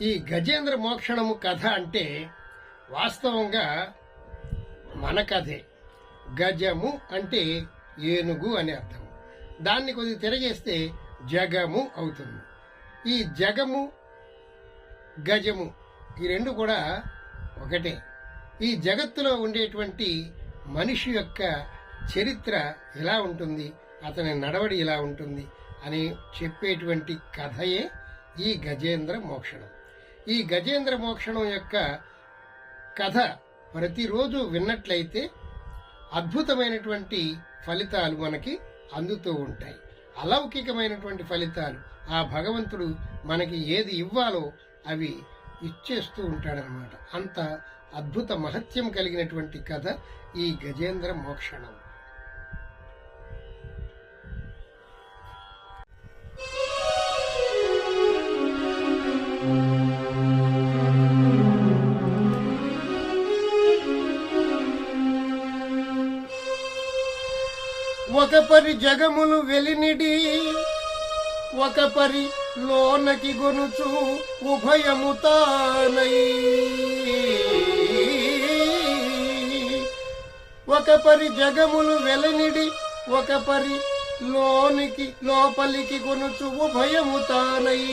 ఈ గజేంద్ర మోక్షణము కథ అంటే వాస్తవంగా మన కథే. గజము అంటే ఏనుగు అని అర్థం. దాన్ని కొద్దిగా తిరగేస్తే జగము అవుతుంది. ఈ జగము గజము ఈ రెండు కూడా ఒకటే. ఈ జగత్తులో ఉండేటువంటి మనిషి యొక్క చరిత్ర ఎలా ఉంటుంది, అతని నడవడి ఎలా ఉంటుంది అని చెప్పేటువంటి కథయే ఈ గజేంద్ర మోక్షణం. ఈ గజేంద్ర మోక్షణం యొక్క కథ ప్రతిరోజు విన్నట్లయితే అద్భుతమైనటువంటి ఫలితాలు మనకి అందుతూ ఉంటాయి. అలౌకికమైనటువంటి ఫలితాలు. ఆ భగవంతుడు మనకి ఏది ఇవ్వాలో అవి ఇచ్చేస్తూ ఉంటాడనమాట. అంత అద్భుత మహత్యం కలిగినటువంటి కథ ఈ గజేంద్ర మోక్షణం. ఒక పరి జగములు వెలినిడి ఒక పరి లోనకి గొనుచు ఉభయము తానై, ఒక పరి జగములు వెలినిడి ఒక పరి లోపలికి కొనుచు ఉభయము తానై,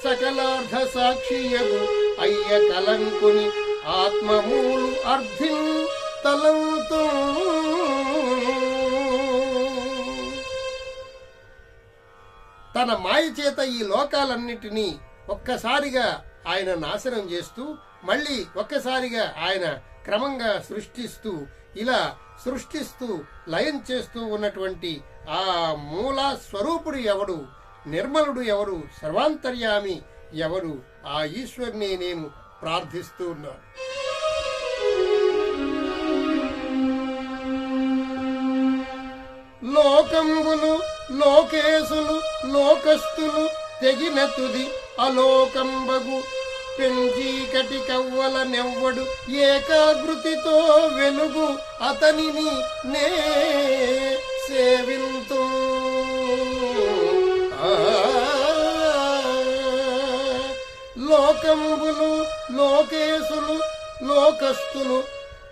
సకలార్థ సాక్షియగు అయ్య కలంకుని ఆత్మమూలు అర్థిం తలంతో. తన మాయ చేత ఈ లోకాలన్నిటినీ ఒక్కసారిగా ఆయన నాశనం చేస్తూ మళ్ళీ ఒక్కసారిగా ఆయన క్రమంగా సృష్టిస్తూ ఇలా సృష్టిస్తూ లయం చేస్తూ ఉన్నటువంటి ఆ మూల స్వరూపుడు ఎవడు, నిర్మలుడు ఎవరు, సర్వాంతర్యామి ఎవరు, ఆ ఈశ్వరుని నేను ప్రార్థిస్తూ ఉన్నాను. లోకంబులు లోకేశులు లోకస్తులు తెగిన తుది అలోకంబగు పెంజీకటి కవ్వల నెవ్వడు ఏకాగ్రతితో వెలుగు అతనిని నే సేవింతు. లోకంబులు లోకేశులు లోకస్తులు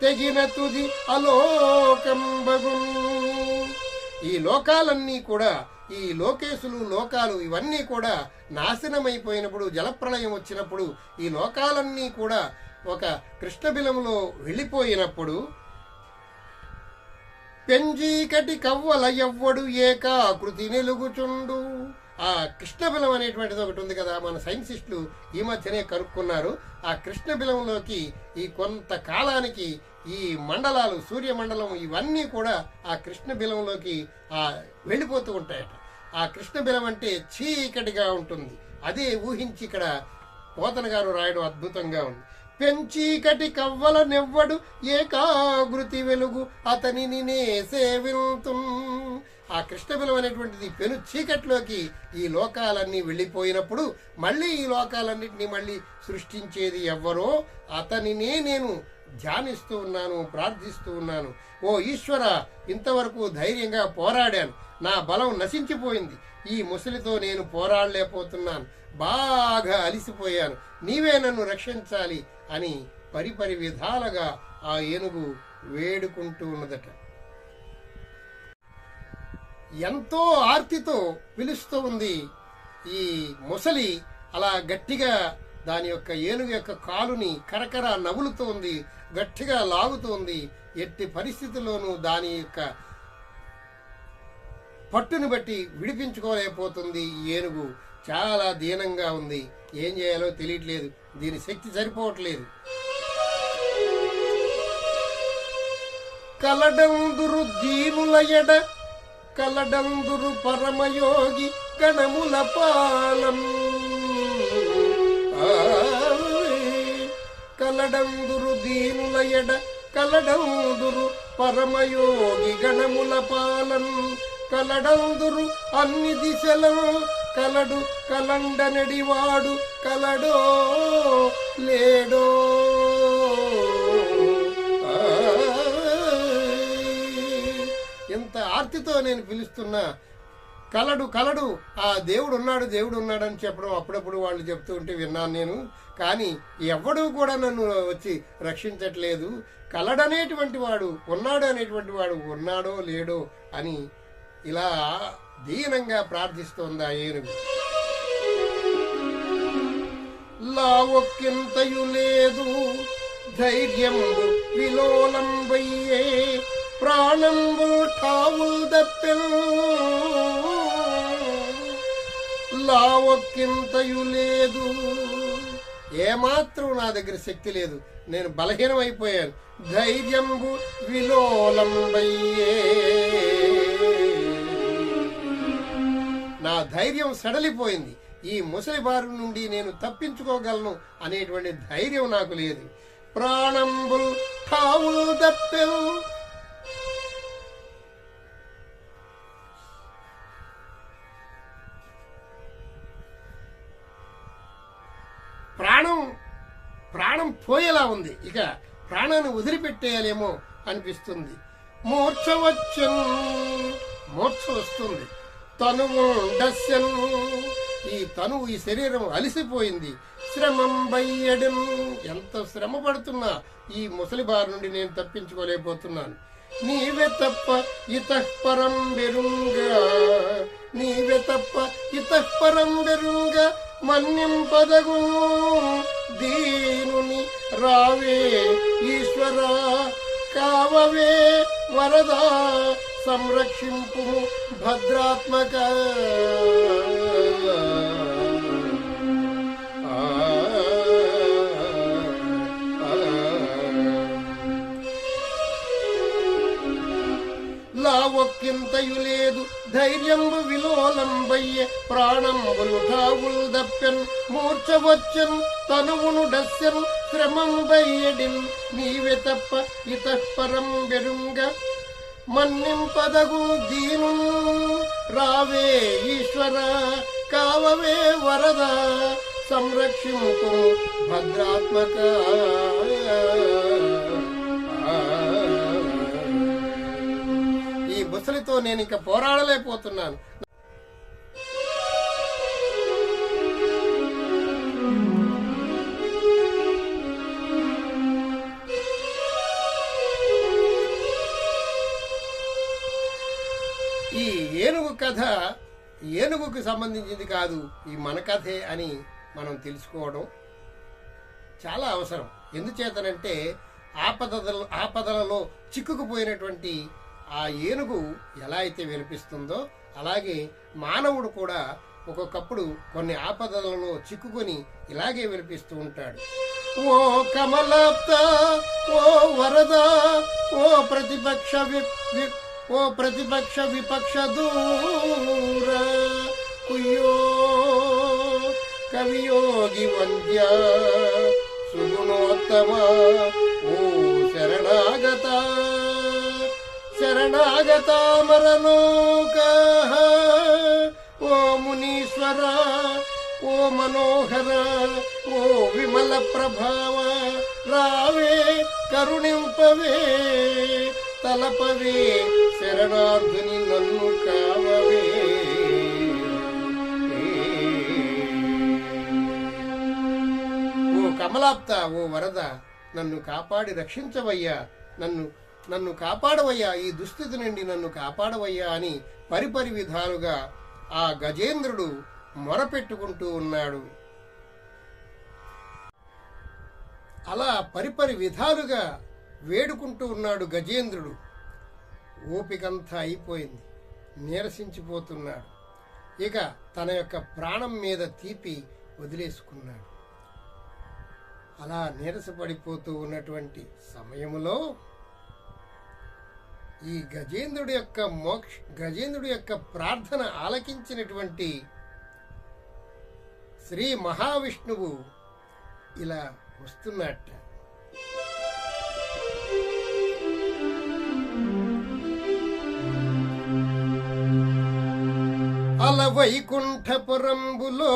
తెగిన తుది అలోకంబగు. ఈ లోకాలన్నీ కూడా, ఈ లోకేశులు లోకాలు ఇవన్నీ కూడా నాశనమైపోయినప్పుడు, జలప్రళయం వచ్చినప్పుడు ఈ లోకాలన్నీ కూడా ఒక కృష్ణబిలములో వెళ్ళిపోయినప్పుడు పెంజీకటి కవ్వల ఎవ్వడు ఏకాకృతి నిలుగుచుండు. ఆ కృష్ణబిలం అనేటువంటిది ఒకటి ఉంది కదా, మన సైంటిస్టులు ఈ మధ్యనే కనుక్కున్నారు. ఆ కృష్ణబిలంలోకి ఈ కొంతకాలానికి ఈ మండలాలు, సూర్యమండలం ఇవన్నీ కూడా ఆ కృష్ణబిలంలోకి వెళ్ళిపోతూ ఉంటాయట. ఆ కృష్ణబిలం అంటే చీకటిగా ఉంటుంది. అదే ఊహించి ఇక్కడ పోతన గారు రాయడం అద్భుతంగా ఉంది. పెంచీకటి కవ్వల నెవ్వడు ఏకాగ్రతి వెలుగు అతనిని నే సేవింతు. ఆ కృష్ణబిలం అనేటువంటిది పెను చీకట్లోకి ఈ లోకాలన్నీ వెళ్ళిపోయినప్పుడు మళ్ళీ ఈ లోకాలన్నింటినీ మళ్ళీ సృష్టించేది ఎవ్వరో అతనినే నేను ధ్యానిస్తూ ఉన్నాను, ప్రార్థిస్తూ ఉన్నాను. ఓ ఈశ్వర, ఇంతవరకు ధైర్యంగా పోరాడాను, నా బలం నశించిపోయింది, ఈ ముసలితో నేను పోరాడలేకపోతున్నాను, బాగా అలిసిపోయాను, నీవే నన్ను రక్షించాలి అని పరిపరి విధాలుగా ఆ ఏనుగు వేడుకుంటూ ఉన్నదట. ఎంతో ఆర్తితో పిలుస్తూ ఉంది ఈ ముసలి. అలా గట్టిగా దాని యొక్క ఏనుగు యొక్క కాలుని కరకర నవ్వులుతూ ఉంది, గట్టిగా లాగుతోంది. ఎట్టి పరిస్థితుల్లోనూ దాని యొక్క పట్టును బట్టి విడిపించుకోలేకపోతుంది. ఈ ఏనుగు చాలా దీనంగా ఉంది, ఏం చేయాలో తెలియట్లేదు, దీని శక్తి సరిపోవట్లేదు. కలడందురు దీనుల ఎడ కలడందురు పరమయోగి గణముల పాలం. కలడందురు దీనుల ఎడ కలడందురు పరమయోగి గణముల పాలం. కలడందురు అన్ని దిశలో కలడు కలండనడివాడు కలడో లేడో. ఎంత ఆర్తితో నేను పిలుస్తున్నా కలడు కలడు ఆ దేవుడు ఉన్నాడు అని చెప్పడం అప్పుడప్పుడు వాళ్ళు చెప్తూ ఉంటే విన్నాను నేను. కానీ ఎవ్వడూ కూడా నన్ను వచ్చి రక్షించట్లేదు. కలడనేటువంటి వాడు ఉన్నాడు అనేటువంటి వాడు ఉన్నాడో లేడో అని ఇలా దీనంగా ప్రార్థిస్తోంది ఆ ఏనుగు. లావొక్కింతయు లేదు ధైర్యంబు విలోలంబయ్యే ప్రాణంబుల్ ఠావుల్ దప్పెల్. లావొక్కింతయు లేదు, ఏమాత్రం నా దగ్గర శక్తి లేదు, నేను బలహీనం అయిపోయాను. ధైర్యంబు విలోలంబయ్యే, నా ధైర్యం సడలిపోయింది. ఈ ముసలి బారి నుండి నేను తప్పించుకోగలను అనేటువంటి ధైర్యం నాకు లేదు. ప్రాణంబుల్ ఠావుల్ దప్పెల్, ప్రాణం పోయేలా ఉంది. ఇక ప్రాణాన్ని వదిలిపెట్టేయాలేమో అనిపిస్తుంది. మూర్ఛ వస్తుంది. తనువు డస్యన్, ఈ తనువు ఈ శరీరం అలిసిపోయింది. శ్రమం బయ్యడం, ఎంత శ్రమ పడుతున్నా ఈ ముసలి బారి నుండి నేను తప్పించుకోలేకపోతున్నాను. నీవే తప్ప ఇతఃపరం బెరుంగా, నీవే తప్ప ఇతఃపరం బెరుంగా మన్నింపదగు దీనుని రావే ఈశ్వర కావవే వరదా సంరక్షింపు భద్రాత్మక. లావొక్కింతయు లేదు ధైర్యంబు విలోలంబయ్యే ప్రాణంబులు ఠావుల్ దప్పెన్. మూర్ఛ వచ్చన్ తనువును డస్యన్ శ్రమం బయ్యడిన్. నీవే తప్ప ఇతఃపరం బెరుంగ మన్నింపదగు దీను రావే ఈశ్వర కావవే వరద సంరక్షింపు భద్రాత్మక. ఈ ముసలితో నేను ఇక పోరాడలేకపోతున్నాను. ఈ ఏనుగు కథ ఏనుగుకు సంబంధించింది కాదు, ఈ మన కథే అని మనం తెలుసుకోవడం చాలా అవసరం. ఎందుచేతనంటే ఆపదలలో చిక్కుకుపోయినటువంటి ఆ ఏనుగు ఎలా అయితే వినిపిస్తుందో అలాగే మానవుడు కూడా ఒక్కొక్కప్పుడు కొన్ని ఆపదలలో చిక్కుకొని ఇలాగే వినిపిస్తూ ఉంటాడు. ఓ కమలాప్త, ఓ వరద, ఓ ప్రతిపక్ష విపక్ష దూర కుయ్యో కవియోగి వంద్య సుగుణోత్తమ, ఓ శరణాగత మరణోక, ఓ మునీశ్వర, ఓ మనోహర, ఓ విమల ప్రభావ రావే కరుణింపవే తలపవే శరణార్థుని నన్ను కావవే. ఓ కమలాప్త, ఓ వరద, నన్ను కాపాడి రక్షించవయ్యా, నన్ను కాపాడవయ్యా, ఈ దుస్థితి నుండి నన్ను కాపాడవయ్యా అని పరిపరి విధాలుగా ఆ గజేంద్రుడు మొరపెట్టుకుంటూ ఉన్నాడు. అలా పరిపరి విధాలుగా వేడుకుంటూ ఉన్నాడు గజేంద్రుడు. ఓపికంతా అయిపోయింది, నీరసించిపోతున్నాడు. ఇక తన యొక్క ప్రాణం మీద తీపి వదిలేసుకున్నాడు. అలా నీరసపడిపోతూ ఉన్నటువంటి సమయంలో ఈ గజేంద్రుడి యొక్క ప్రార్థన ఆలకించినటువంటి శ్రీ మహావిష్ణువు ఇలా వస్తున్నట్ట. అల వైకుంఠపురంబులో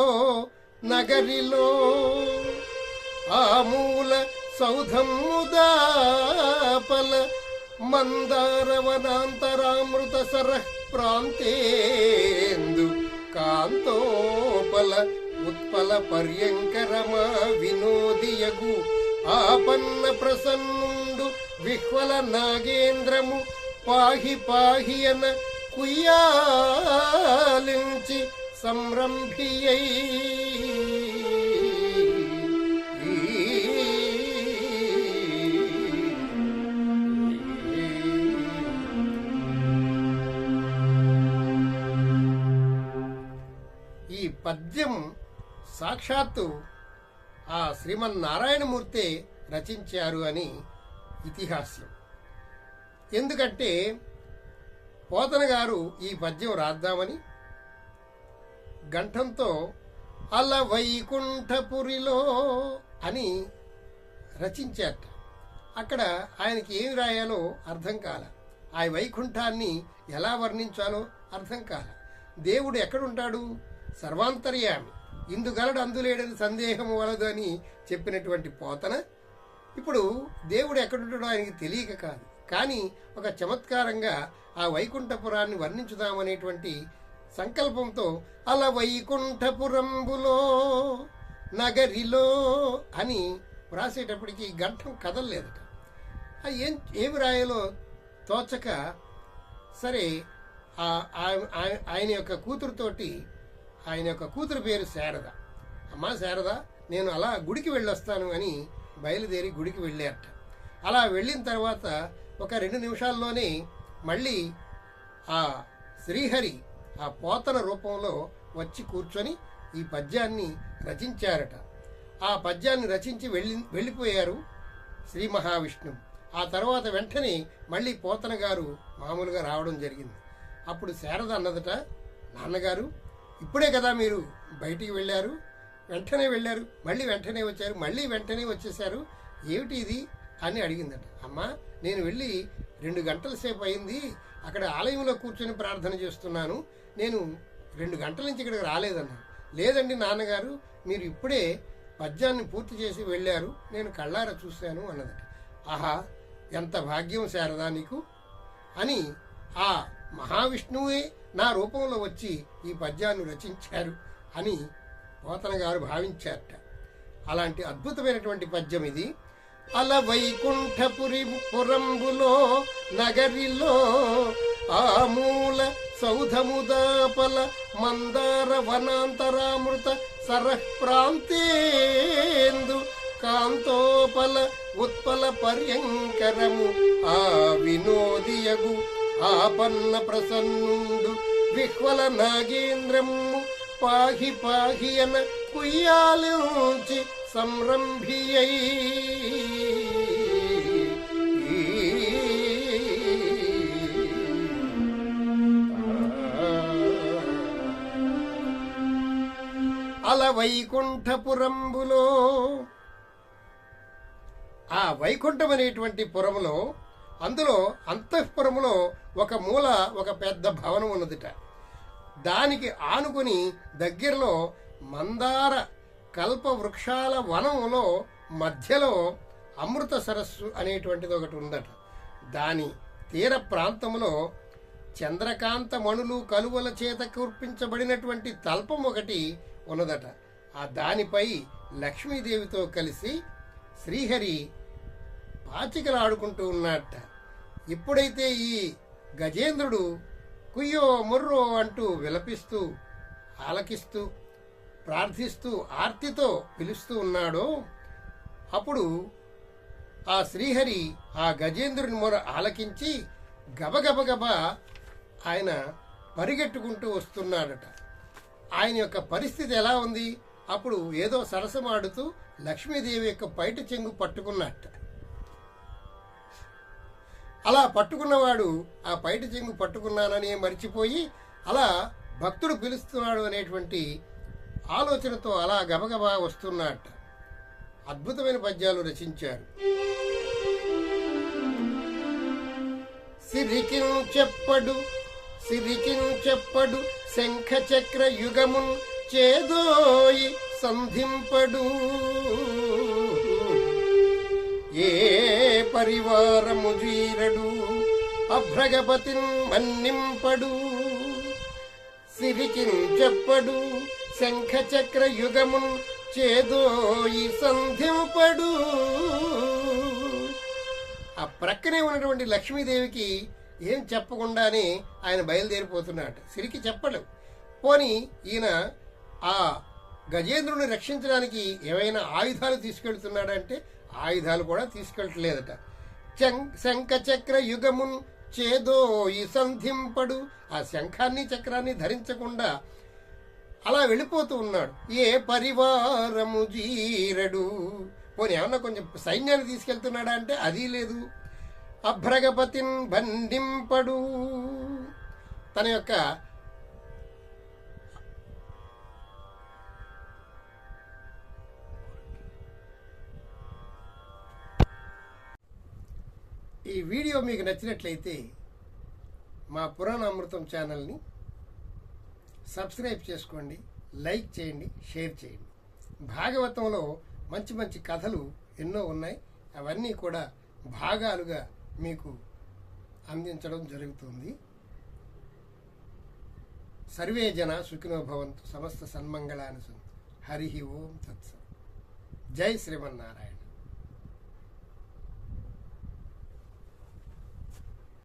నగరిలో ఆమూల సౌధముదాపల మందారవనాంతరామృత సర ప్రాంతేందు కాంతోపల ఉత్పల పర్యంకరమా వినోదియగు ఆపన్న ప్రసన్నుండు విహ్వల నాగేంద్రము పాహి పాహి అన కుయ్యాలించి సంరంభియై ఈ పద్యం సాక్షాత్తు ఆ శ్రీమన్నారాయణమూర్తే రచించారు అని ఇతిహాస్యం. ఎందుకంటే పోతన గారు ఈ పద్యం రాద్దామని గంఠంతో అల వైకుంఠపురిలో అని రచించారట. అక్కడ ఆయనకి ఏమి రాయాలో అర్థం కాల. ఆ వైకుంఠాన్ని ఎలా వర్ణించాలో అర్థం కాల. దేవుడు ఎక్కడుంటాడు? సర్వాంతర్యామి, ఇందుగలడు అందులేడని సందేహము వలదు అని చెప్పినటువంటి పోతన ఇప్పుడు దేవుడు ఎక్కడుంటాడో ఆయనకి తెలియక కాదు, కానీ ఒక చమత్కారంగా ఆ వైకుంఠపురాన్ని వర్ణించుదామనేటువంటి సంకల్పంతో అల వైకుంఠపురంబులో నగరిలో అని వ్రాసేటప్పటికి గంఠం కదలలేదట. అది ఏమి రాయాలో తోచక సరే ఆయన యొక్క కూతురుతోటి, ఆయన యొక్క కూతురు పేరు శారద, అమ్మా శారద నేను అలా గుడికి వెళ్ళొస్తాను అని బయలుదేరి గుడికి వెళ్ళారట. అలా వెళ్ళిన తర్వాత ఒక 2 నిమిషాల్లోనే మళ్ళీ ఆ శ్రీహరి ఆ పోతన రూపంలో వచ్చి కూర్చొని ఈ పద్యాన్ని రచించారట. ఆ పద్యాన్ని రచించి వెళ్ళిపోయారు శ్రీ మహావిష్ణువు. ఆ తర్వాత వెంటనే మళ్ళీ పోతన గారు మామూలుగా రావడం జరిగింది. అప్పుడు శారద అన్నదట, నాన్నగారు ఇప్పుడే కదా మీరు బయటికి వెళ్ళారు, వెంటనే వెళ్ళారు, మళ్ళీ వెంటనే వచ్చారు, మళ్ళీ వెంటనే వచ్చేసారు, ఏమిటి ఇది అని అడిగిందట. అమ్మా నేను వెళ్ళి 2 గంటల సేపు అయింది, అక్కడ ఆలయంలో కూర్చొని ప్రార్థన చేస్తున్నాను, నేను 2 గంటల నుంచి ఇక్కడికి రాలేదన్నాను. లేదండి నాన్నగారు, మీరు ఇప్పుడే పద్యాన్ని పూర్తి చేసి వెళ్ళారు, నేను కళ్ళారా చూశాను అన్నదట. ఆహా ఎంత భాగ్యం శారదా నీకు అని ఆ మహావిష్ణువే నా రూపంలో వచ్చి ఈ పద్యాన్ని రచించారు అని పోతన గారు భావించారట. అలాంటి అద్భుతమైనటువంటి పద్యం ఇది. అల వైకుంఠపురి పురంబులో నగరిలో ఆమూల సౌధముదాపల మందార వనాంతరామృత సరః ప్రాంతేందు కాంతోపల ఉత్పల పర్యంకరము ఆ వినోదియగు ఆపన్న ప్రసన్నుండు విహ్వల నాగేంద్రము పాహి పాహి అన కుయ్యాలించి సంరంభియై అల వైకుంఠపురంబులో, ఆ వైకుంఠం అనేటువంటి పురములో, అందులో అంతఃపురములో ఒక మూల ఒక పెద్ద భవనం ఉన్నదిట. దానికి ఆనుకుని దగ్గరలో మందార కల్ప వృక్షాల వనంలో మధ్యలో అమృత సరస్సు అనేటువంటిది ఒకటి ఉందట. దాని తీర ప్రాంతంలో చంద్రకాంత మణులు కలువల చేత కూర్పించబడినటువంటి తల్పం ఒకటి ఉన్నదట. ఆ దానిపై లక్ష్మీదేవితో కలిసి శ్రీహరి పాచికలాడుకుంటూ ఉన్నట్ట. ఎప్పుడైతే ఈ గజేంద్రుడు కుయ్యో ముర్రో అంటూ విలపిస్తూ ఆలకిస్తూ ప్రార్థిస్తూ ఆర్తితో పిలుస్తూ ఉన్నాడో అప్పుడు ఆ శ్రీహరి ఆ గజేంద్రుని మొర ఆలకించి గబగబగబా ఆయన పరిగెట్టుకుంటూ వస్తున్నాడట. ఆయన యొక్క పరిస్థితి ఎలా ఉంది? అప్పుడు ఏదో సరసమాడుతూ లక్ష్మీదేవి యొక్క పైట చెంగు పట్టుకున్నట్ట. అలా పట్టుకున్నవాడు ఆ పైట చెంగు పట్టుకున్నానని మర్చిపోయి అలా భక్తుడు పిలుస్తున్నాడు అనేటువంటి ఆలోచనతో అలా గబగబా వస్తున్నట్ట. అద్భుతమైన పద్యాలు రచించారు. సిరికిన్ చెప్పడు శంఖ చక్ర యుగమున్ చేదోయి సంధింపడు ఏ పరివారము జీరడు అభ్రగపతిన్ మన్నింపడు సిరికి చెప్పడు శంఖ చక్ర యుగమున్ చేదోయి సంధింపడు. ఆ ప్రక్కనే ఉన్నటువంటి లక్ష్మీదేవికి ఏం చెప్పకుండానే ఆయన బయలుదేరిపోతున్నాడు. సిరికి చెప్పడు. పోని ఈయన ఆ గజేంద్రుని రక్షించడానికి ఏమైనా ఆయుధాలు తీసుకెళ్తున్నాడంటే ఆయుధాలు కూడా తీసుకెళ్ళట్లేదట. శంఖ చక్ర యుగమున్ చేదోయి సంధింపడు. ఆ శంఖాన్ని చక్రాన్ని ధరించకుండా అలా వెళ్ళిపోతూ ఉన్నాడు. ఏ పరివారము జీరడు. పోనీ ఏమన్నా కొంచెం సైన్యాన్ని తీసుకెళ్తున్నాడా అంటే అది లేదు. అభ్రగపతిన్ బంధింపడు. తన యొక్క ఈ వీడియో మీకు నచ్చినట్లయితే మా పురాణామృతం ఛానల్ని సబ్స్క్రైబ్ చేసుకోండి, లైక్ చేయండి, షేర్ చేయండి. భాగవతంలో మంచి మంచి కథలు ఎన్నో ఉన్నాయి. అవన్నీ కూడా భాగాలుగా మీకు అందించడం జరుగుతుంది. సర్వే జన సుఖినో భవంతు. సమస్త సన్మంగళాని సంతు. హరి ఓం తత్సత్. జై శ్రీమన్నారాయణ.